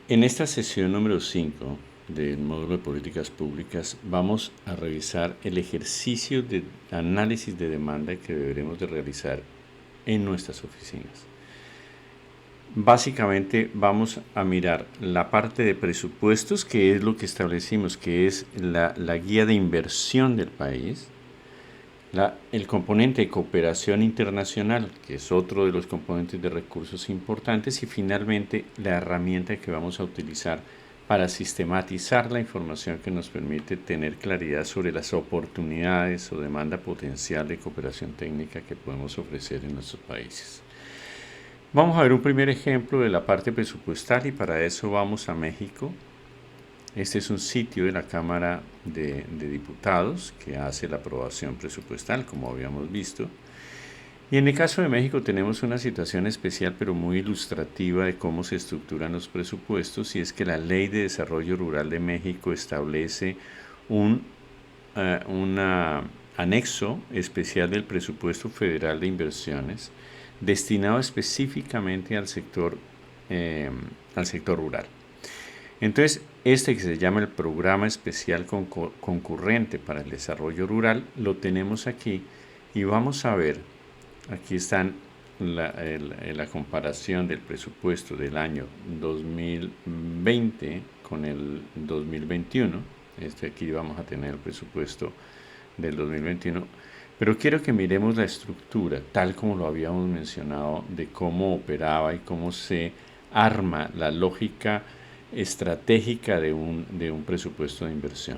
En esta sesión número 5 del módulo de políticas públicas vamos a revisar el ejercicio de análisis de demanda que deberemos de realizar en nuestras oficinas. Básicamente vamos a mirar la parte de presupuestos, que es lo que establecimos, que es la guía de inversión del país, el componente de cooperación internacional, que es otro de los componentes de recursos importantes, y finalmente la herramienta que vamos a utilizar para sistematizar la información que nos permite tener claridad sobre las oportunidades o demanda potencial de cooperación técnica que podemos ofrecer en nuestros países. Vamos a ver un primer ejemplo de la parte presupuestal y para eso vamos a México. Este es un sitio de la Cámara de Diputados que hace la aprobación presupuestal, como habíamos visto. Y en el caso de México tenemos una situación especial pero muy ilustrativa de cómo se estructuran los presupuestos, y es que la Ley de Desarrollo Rural de México establece un anexo especial del presupuesto federal de inversiones destinado específicamente al sector rural. Entonces, este que se llama el Programa Especial Concurrente para el Desarrollo Rural, lo tenemos aquí y vamos a ver, aquí están la comparación del presupuesto del año 2020 con el 2021. Aquí vamos a tener el presupuesto del 2021, pero quiero que miremos la estructura, tal como lo habíamos mencionado, de cómo operaba y cómo se arma la lógica estratégica de un presupuesto de inversión.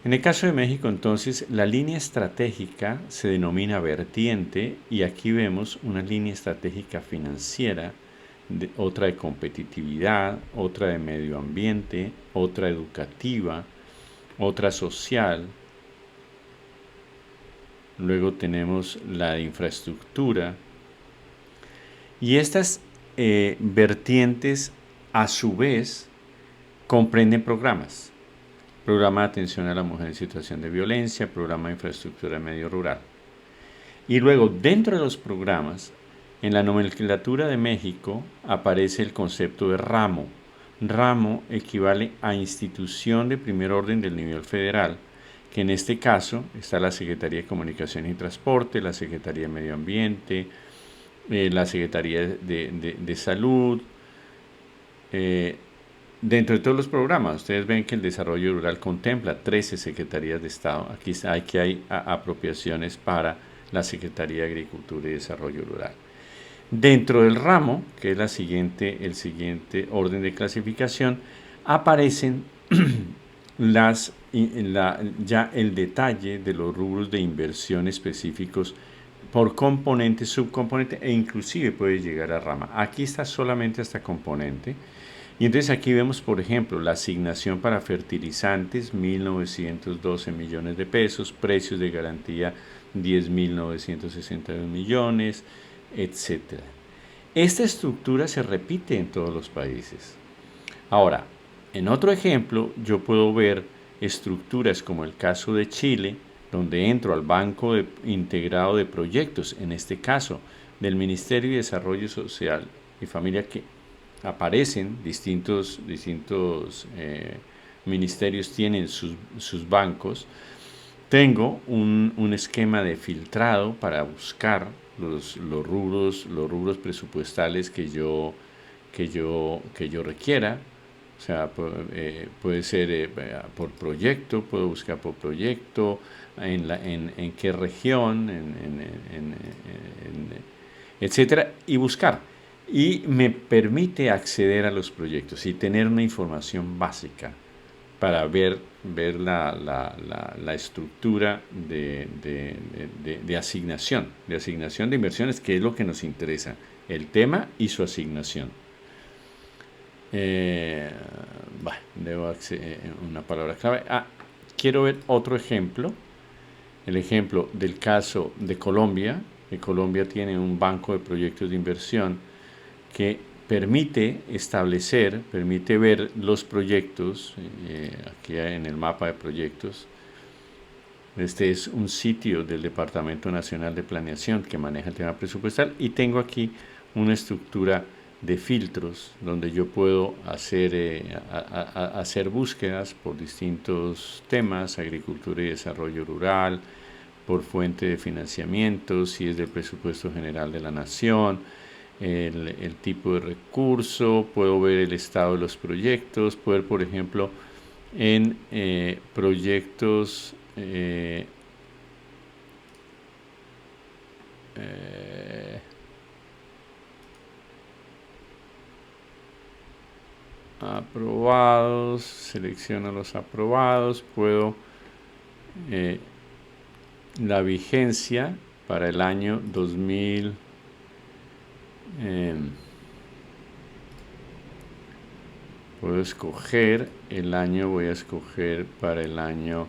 En el caso de México, entonces, la línea estratégica se denomina vertiente y aquí vemos una línea estratégica financiera, otra de competitividad, otra de medio ambiente, otra educativa, otra social. Luego tenemos la de infraestructura y estas vertientes a su vez comprenden programas. Programa de atención a la mujer en situación de violencia, programa de infraestructura de medio rural. Y luego, dentro de los programas, en la nomenclatura de México aparece el concepto de ramo. Ramo equivale a institución de primer orden del nivel federal, que en este caso está la Secretaría de Comunicación y Transporte, la Secretaría de Medio Ambiente, la Secretaría de Salud. Dentro de todos los programas, ustedes ven que el desarrollo rural contempla 13 secretarías de Estado. Aquí hay apropiaciones para la Secretaría de Agricultura y Desarrollo Rural. Dentro del ramo, que es el siguiente orden de clasificación, aparecen ya el detalle de los rubros de inversión específicos por componente, subcomponente e inclusive puede llegar a rama. Aquí está solamente hasta componente. Y entonces aquí vemos, por ejemplo, la asignación para fertilizantes, 1.912 millones de pesos, precios de garantía, 10.962 millones, etc. Esta estructura se repite en todos los países. Ahora, en otro ejemplo, yo puedo ver estructuras como el caso de Chile, donde entro al Banco Integrado de Proyectos, en este caso del Ministerio de Desarrollo Social y Familia, que aparecen distintos ministerios tienen sus bancos. Tengo un esquema de filtrado para buscar los rubros presupuestales que yo requiera. O sea, puede ser por proyecto, puedo buscar por proyecto, en qué región, etcétera, y buscar. Y me permite acceder a los proyectos y tener una información básica para ver la estructura de asignación de inversiones, que es lo que nos interesa, el tema y su asignación. Debo una palabra clave. Quiero ver otro ejemplo, el ejemplo del caso de Colombia. Que Colombia tiene un banco de proyectos de inversión que permite ver los proyectos, aquí en el mapa de proyectos. Este es un sitio del Departamento Nacional de Planeación que maneja el tema presupuestal y tengo aquí una estructura de filtros donde yo puedo hacer búsquedas por distintos temas, agricultura y desarrollo rural, por fuente de financiamiento, si es del presupuesto general de la nación, el tipo de recurso, puedo ver el estado de los proyectos, poder, por ejemplo, en proyectos aprobados, selecciono los aprobados, puedo la vigencia para el año 2000, puedo escoger el año, voy a escoger para el año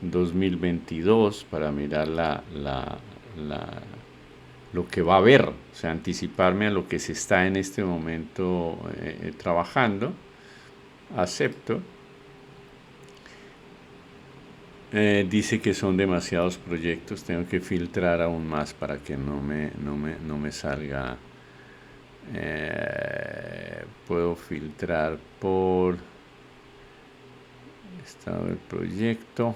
2022 para mirar lo que va a haber, o sea, anticiparme a lo que se está en este momento trabajando. Acepto. Dice que son demasiados proyectos, tengo que filtrar aún más para que no me salga. Puedo filtrar por estado del proyecto.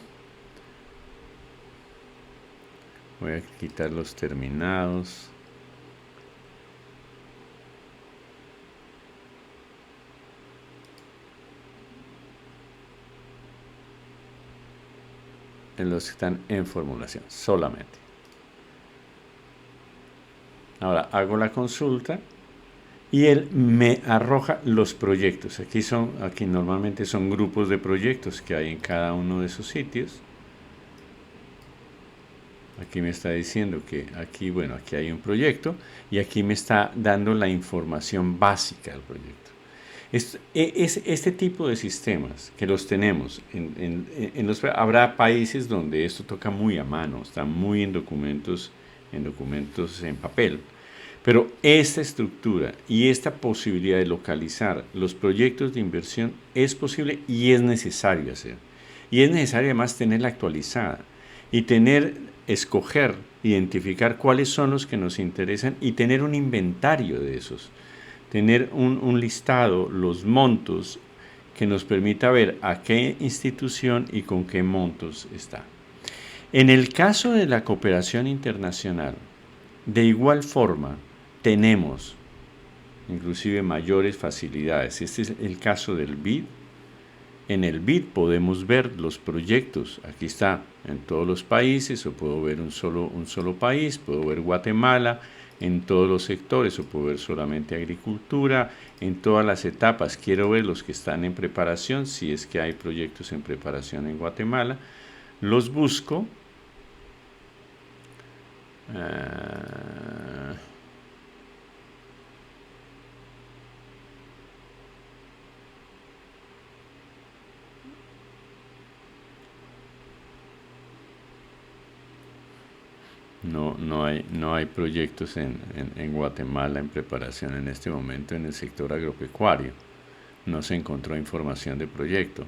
Voy a quitar los terminados. En los que están en formulación, solamente. Ahora hago la consulta y él me arroja los proyectos. Aquí normalmente son grupos de proyectos que hay en cada uno de esos sitios. Aquí me está diciendo que aquí hay un proyecto y aquí me está dando la información básica del proyecto. Este tipo de sistemas que los tenemos, habrá países donde esto toca muy a mano, está muy en documentos en papel. Pero esta estructura y esta posibilidad de localizar los proyectos de inversión es posible y es necesario hacer. Y es necesario además tenerla actualizada y escoger, identificar cuáles son los que nos interesan y tener un inventario de esos. Tener un listado, los montos, que nos permita ver a qué institución y con qué montos está. En el caso de la cooperación internacional, de igual forma, tenemos inclusive mayores facilidades. Este es el caso del BID. En el BID podemos ver los proyectos. Aquí está en todos los países, o puedo ver un solo país, puedo ver Guatemala, en todos los sectores, o puedo ver solamente agricultura, en todas las etapas. Quiero ver los que están en preparación, si es que hay proyectos en preparación en Guatemala. Los busco. No hay proyectos en Guatemala en preparación en este momento en el sector agropecuario. No se encontró información de proyecto.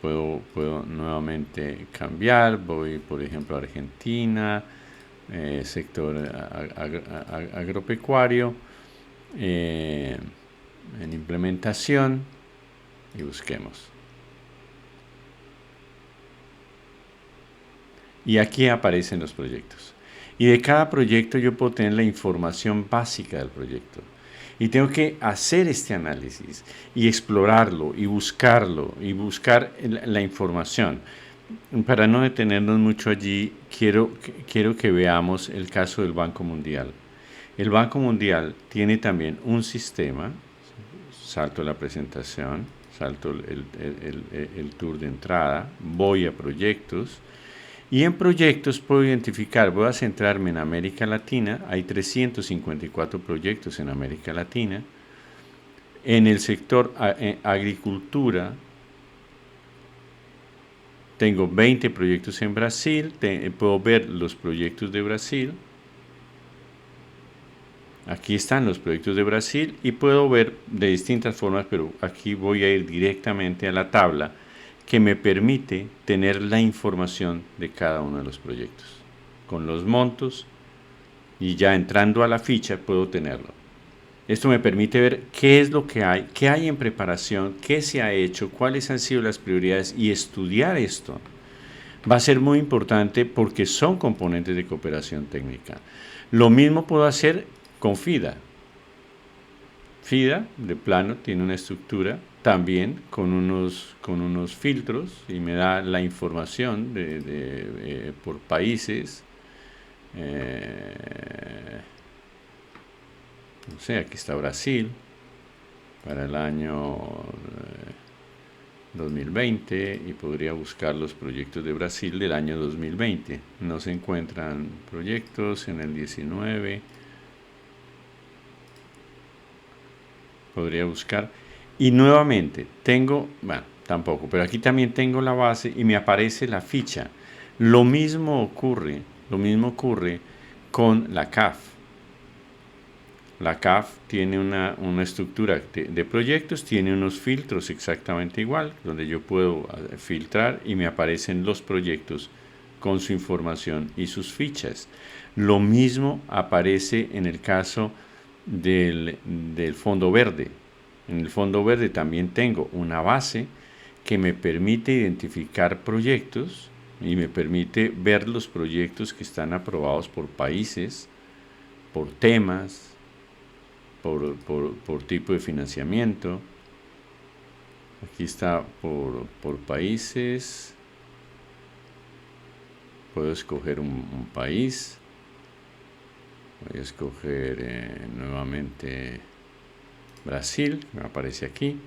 Puedo nuevamente cambiar. Voy, por ejemplo, a Argentina, sector agropecuario, en implementación, y busquemos. Y aquí aparecen los proyectos. Y de cada proyecto yo puedo tener la información básica del proyecto. Y tengo que hacer este análisis y explorarlo y buscarlo y buscar la información. Para no detenernos mucho allí, quiero que veamos el caso del Banco Mundial. El Banco Mundial tiene también un sistema. Salto la presentación, salto el tour de entrada, voy a proyectos. Y en proyectos puedo identificar, voy a centrarme en América Latina, hay 354 proyectos en América Latina. En el sector agricultura, tengo 20 proyectos en Brasil, puedo ver los proyectos de Brasil. Aquí están los proyectos de Brasil y puedo ver de distintas formas, pero aquí voy a ir directamente a la tabla que me permite tener la información de cada uno de los proyectos, con los montos, y ya entrando a la ficha puedo tenerlo. Esto me permite ver qué es lo que hay, qué hay en preparación, qué se ha hecho, cuáles han sido las prioridades y estudiar esto. Va a ser muy importante porque son componentes de cooperación técnica. Lo mismo puedo hacer con FIDA. FIDA, de plano, tiene una estructura también con unos filtros y me da la información por países. No sé, aquí está Brasil para el año 2020 y podría buscar los proyectos de Brasil del año 2020. No se encuentran proyectos en el 19. Podría buscar. Y nuevamente tengo, bueno, tampoco, pero aquí también tengo la base y me aparece la ficha. Lo mismo ocurre con la CAF. La CAF tiene una estructura de proyectos, tiene unos filtros exactamente igual, donde yo puedo filtrar y me aparecen los proyectos con su información y sus fichas. Lo mismo aparece en el caso del Fondo Verde. En el Fondo Verde también tengo una base que me permite identificar proyectos y me permite ver los proyectos que están aprobados por países, por temas, por tipo de financiamiento. Aquí está por países. Puedo escoger un país. Voy a escoger nuevamente Brasil, me aparece aquí.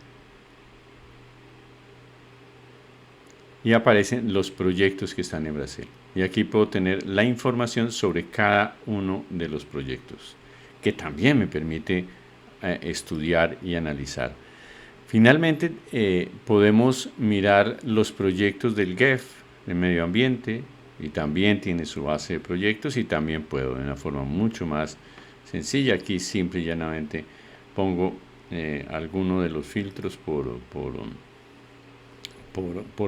Y aparecen los proyectos que están en Brasil. Y aquí puedo tener la información sobre cada uno de los proyectos, que también me permite estudiar y analizar. Finalmente, podemos mirar los proyectos del GEF, de medio ambiente, y también tiene su base de proyectos, y también puedo de una forma mucho más sencilla, aquí simple y llanamente pongo alguno de los filtros por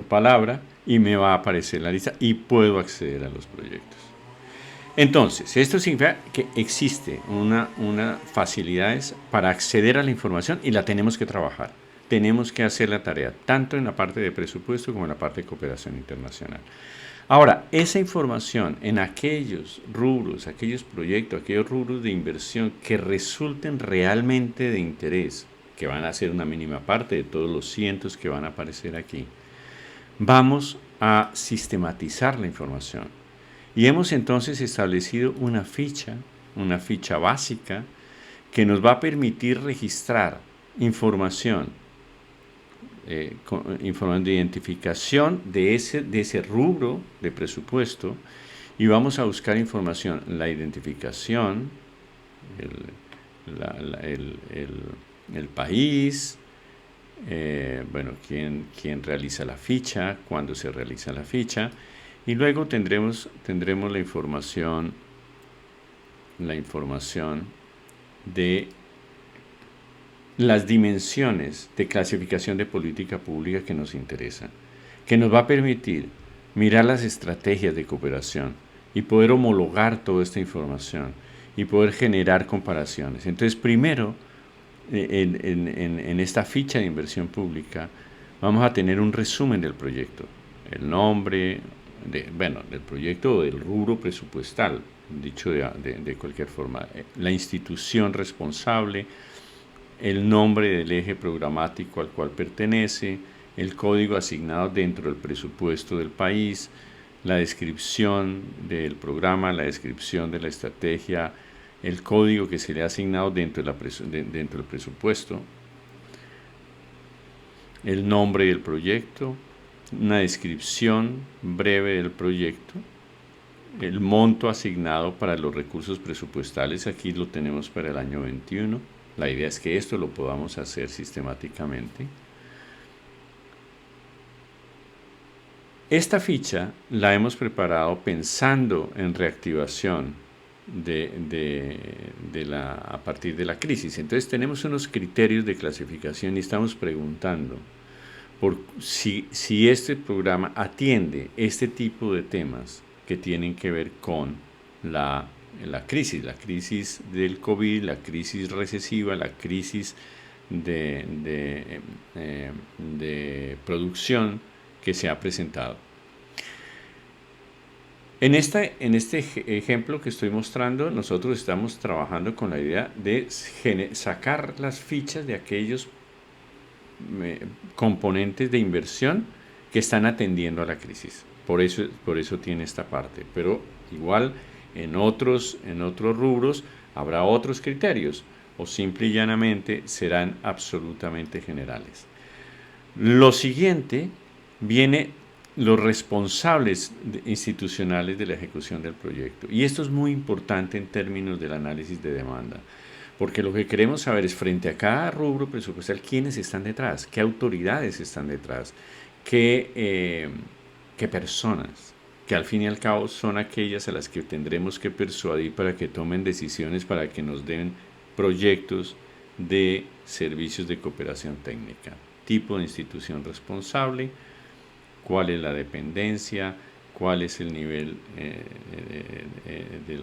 palabra y me va a aparecer la lista y puedo acceder a los proyectos. Entonces, esto significa que existe una facilidades para acceder a la información y la tenemos que trabajar. Tenemos que hacer la tarea, tanto en la parte de presupuesto como en la parte de cooperación internacional. Ahora, esa información en aquellos rubros, aquellos proyectos, aquellos rubros de inversión que resulten realmente de interés, que van a ser una mínima parte de todos los cientos que van a aparecer aquí, vamos a sistematizar la información. Y hemos entonces establecido una ficha básica que nos va a permitir registrar información de identificación de ese rubro de presupuesto y vamos a buscar información, la identificación, el país, bueno, quién realiza la ficha, cuándo se realiza la ficha, y luego tendremos la información de las dimensiones de clasificación de política pública que nos interesan, que nos va a permitir mirar las estrategias de cooperación y poder homologar toda esta información y poder generar comparaciones. Entonces, primero, en esta ficha de inversión pública, vamos a tener un resumen del proyecto, el nombre, del proyecto o del rubro presupuestal, dicho de cualquier forma, la institución responsable, el nombre del eje programático al cual pertenece, el código asignado dentro del presupuesto del país, la descripción del programa, la descripción de la estrategia, el código que se le ha asignado dentro del presupuesto, el nombre del proyecto, una descripción breve del proyecto, el monto asignado para los recursos presupuestales, aquí lo tenemos para el año 21. La idea es que esto lo podamos hacer sistemáticamente. Esta ficha la hemos preparado pensando en reactivación a partir de la crisis. Entonces tenemos unos criterios de clasificación y estamos preguntando por si este programa atiende este tipo de temas que tienen que ver con la la crisis del COVID, la crisis recesiva, la crisis de producción que se ha presentado. En este ejemplo que estoy mostrando, nosotros estamos trabajando con la idea de sacar las fichas de aquellos componentes de inversión que están atendiendo a la crisis. Por eso tiene esta parte. Pero igual en otros rubros habrá otros criterios o simple y llanamente serán absolutamente generales. Lo siguiente viene los responsables institucionales de la ejecución del proyecto. Y esto es muy importante en términos del análisis de demanda, porque lo que queremos saber es, frente a cada rubro presupuestal, quiénes están detrás, qué autoridades están detrás, qué personas, que al fin y al cabo son aquellas a las que tendremos que persuadir para que tomen decisiones, para que nos den proyectos de servicios de cooperación técnica. Tipo de institución responsable, cuál es la dependencia, cuál es el nivel de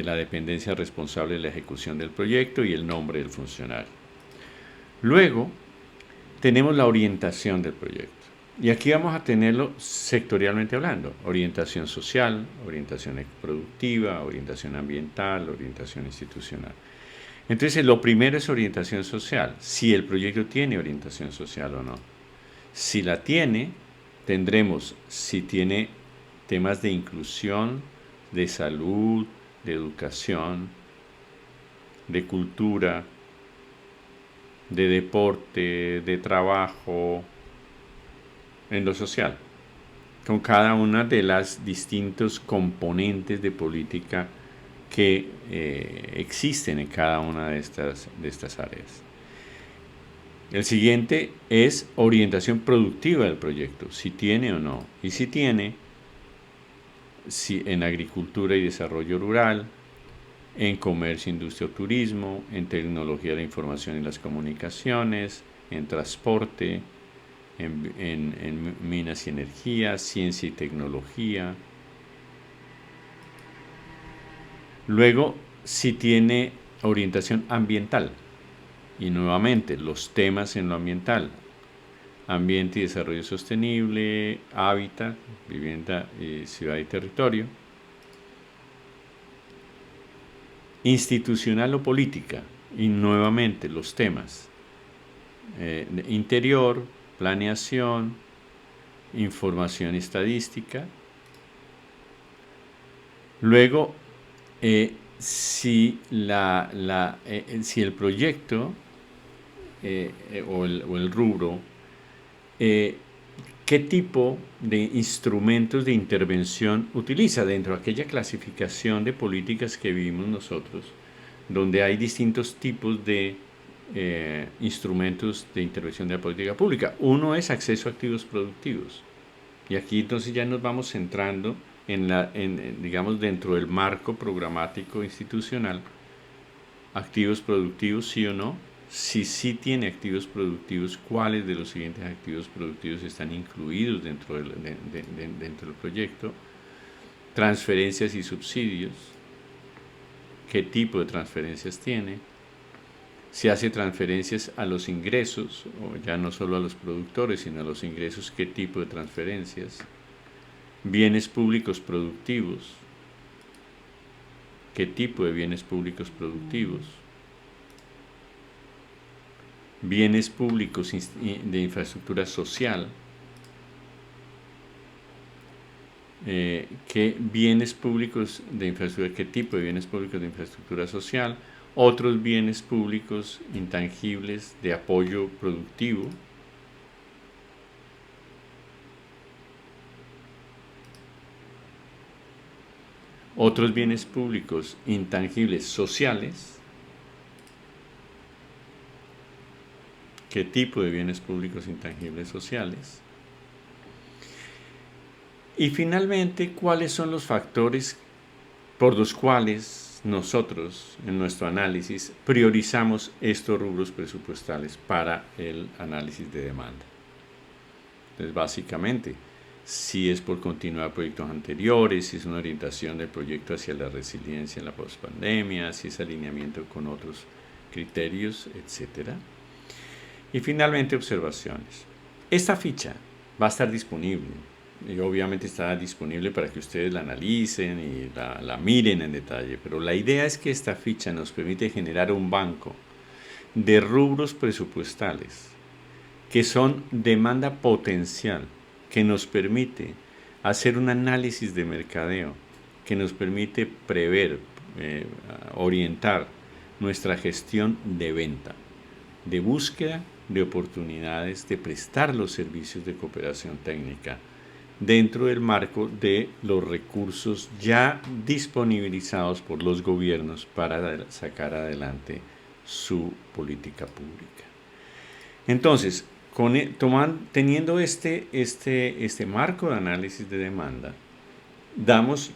la dependencia responsable de la ejecución del proyecto y el nombre del funcionario. Luego tenemos la orientación del proyecto. Y aquí vamos a tenerlo sectorialmente hablando: orientación social, orientación productiva, orientación ambiental, orientación institucional. Entonces, lo primero es orientación social, si el proyecto tiene orientación social o no. Si la tiene, tendremos, si tiene temas de inclusión, de salud, de educación, de cultura, de deporte, de trabajo, en lo social, con cada una de las distintos componentes de política que existen en cada una de estas áreas. El siguiente es orientación productiva del proyecto, si tiene o no. Y si tiene, si en agricultura y desarrollo rural, en comercio, industria o turismo, en tecnología de la información y las comunicaciones, en transporte, en minas y energía, ciencia y tecnología. Luego, si tiene orientación ambiental, y nuevamente los temas en lo ambiental: ambiente y desarrollo sostenible, hábitat, vivienda, ciudad y territorio. Institucional o política, y nuevamente los temas: interior, planeación, información estadística. Luego, si el proyecto o el rubro, qué tipo de instrumentos de intervención utiliza dentro de aquella clasificación de políticas que vivimos nosotros, donde hay distintos tipos de instrumentos de intervención de la política pública. Uno es acceso a activos productivos, y aquí entonces ya nos vamos centrando digamos, dentro del marco programático institucional: activos productivos, sí o no. Si sí tiene activos productivos, ¿cuáles de los siguientes activos productivos están incluidos dentro del proyecto? Transferencias y subsidios, ¿qué tipo de transferencias tiene? Si hace transferencias a los ingresos, o ya no solo a los productores, sino a los ingresos, ¿qué tipo de transferencias? Bienes públicos productivos, ¿qué tipo de bienes públicos productivos? Bienes públicos de infraestructura social, ¿qué bienes públicos de infraestructura, qué tipo de bienes públicos de infraestructura social? Otros bienes públicos intangibles de apoyo productivo. Otros bienes públicos intangibles sociales. ¿Qué tipo de bienes públicos intangibles sociales? Y finalmente, ¿cuáles son los factores por los cuales nosotros, en nuestro análisis, priorizamos estos rubros presupuestales para el análisis de demanda? Entonces, básicamente, si es por continuar proyectos anteriores, si es una orientación del proyecto hacia la resiliencia en la pospandemia, si es alineamiento con otros criterios, etc. Y finalmente, observaciones. Esta ficha va a estar disponible y obviamente está disponible para que ustedes la analicen y la miren en detalle, pero la idea es que esta ficha nos permite generar un banco de rubros presupuestales que son demanda potencial, que nos permite hacer un análisis de mercadeo, que nos permite prever, orientar nuestra gestión de venta, de búsqueda de oportunidades de prestar los servicios de cooperación técnica dentro del marco de los recursos ya disponibilizados por los gobiernos para sacar adelante su política pública. Entonces, teniendo este marco de análisis de demanda, damos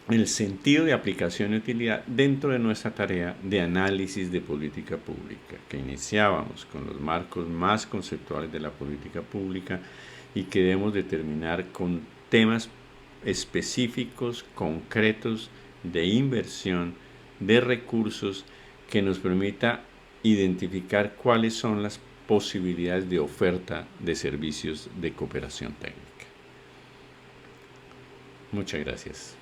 el sentido de aplicación y utilidad dentro de nuestra tarea de análisis de política pública, que iniciábamos con los marcos más conceptuales de la política pública y que debemos determinar con temas específicos, concretos, de inversión, de recursos, que nos permita identificar cuáles son las posibilidades de oferta de servicios de cooperación técnica. Muchas gracias.